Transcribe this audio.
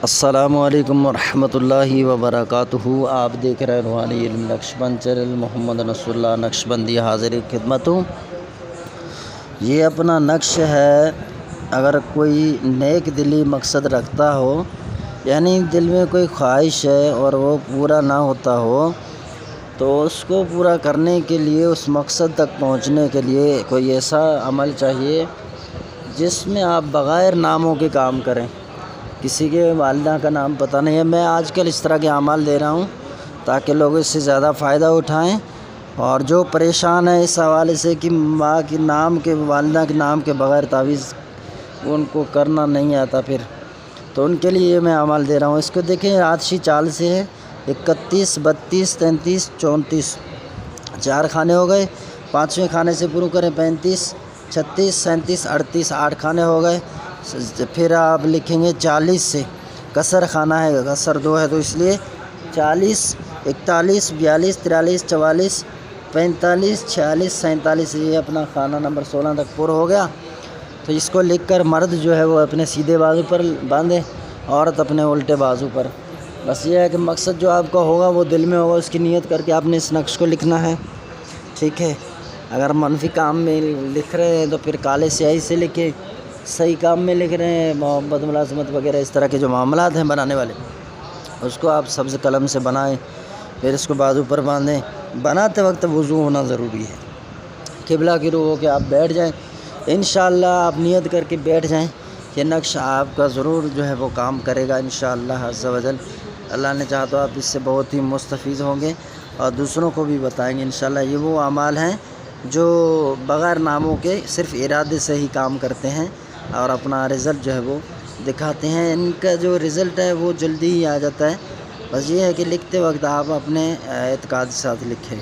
السلام علیکم ورحمۃ اللہ وبرکاتہ۔ آپ دیکھ رہے روحانی علم نقشبند چینل، محمد نصر اللہ نقشبندی حاضر خدمت ہوں۔ یہ اپنا نقش ہے، اگر کوئی نیک دلی مقصد رکھتا ہو، یعنی دل میں کوئی خواہش ہے اور وہ پورا نہ ہوتا ہو، تو اس کو پورا کرنے کے لیے، اس مقصد تک پہنچنے کے لیے کوئی ایسا عمل چاہیے جس میں آپ بغیر ناموں کے کام کریں۔ کسی کے والدہ کا نام پتہ نہیں ہے، میں آج کل اس طرح کے اعمال دے رہا ہوں تاکہ لوگ اس سے زیادہ فائدہ اٹھائیں، اور جو پریشان ہیں اس حوالے سے کہ ماں کے نام کے، والدہ کے نام کے بغیر تعویذ ان کو کرنا نہیں آتا، پھر تو ان کے لیے میں عمل دے رہا ہوں۔ اس کو دیکھیں، آتشی چال سے ہے 31 32 33 34، 4 کھانے ہو گئے، 5ویں کھانے سے پورا کریں 35 36 37 38، 8 کھانے ہو گئے۔ پھر آپ لکھیں گے 40 سے، کسر کھانہ ہے، کسر 2 ہے تو اس لیے 40 41 42 43 44 45 46 47، یہ اپنا کھانہ نمبر 16 تک پورا ہو گیا۔ تو اس کو لکھ کر مرد جو ہے وہ اپنے سیدھے بازو پر باندھے، عورت اپنے الٹے بازو پر۔ بس یہ ہے کہ مقصد جو آپ کا ہوگا وہ دل میں ہوگا، اس کی نیت کر کے آپ نے اس نقش کو لکھنا ہے، ٹھیک ہے۔ اگر منفی کام میں لکھ رہے ہیں تو پھر کالے سیاہی سے لکھیں، صحیح کام میں لکھ رہے ہیں، محبت ملازمت وغیرہ اس طرح کے جو معاملات ہیں بنانے والے، اس کو آپ سبز قلم سے بنائیں، پھر اس کو بازو پر باندھیں۔ بناتے وقت وضو ہونا ضروری ہے، قبلہ کی روح ہو کے آپ بیٹھ جائیں، انشاءاللہ آپ نیت کر کے بیٹھ جائیں، یہ نقش آپ کا ضرور جو ہے وہ کام کرے گا انشاءاللہ عز و جل۔ اللہ نے چاہا تو آپ اس سے بہت ہی مستفید ہوں گے اور دوسروں کو بھی بتائیں گے انشاءاللہ۔ یہ وہ اعمال ہیں جو بغیر ناموں کے صرف ارادے سے ہی کام کرتے ہیں اور اپنا رزلٹ جو ہے وہ دکھاتے ہیں۔ ان کا جو رزلٹ ہے وہ جلدی ہی آ جاتا ہے، بس یہ ہے کہ لکھتے وقت آپ اپنے اعتقاد کے ساتھ لکھیں۔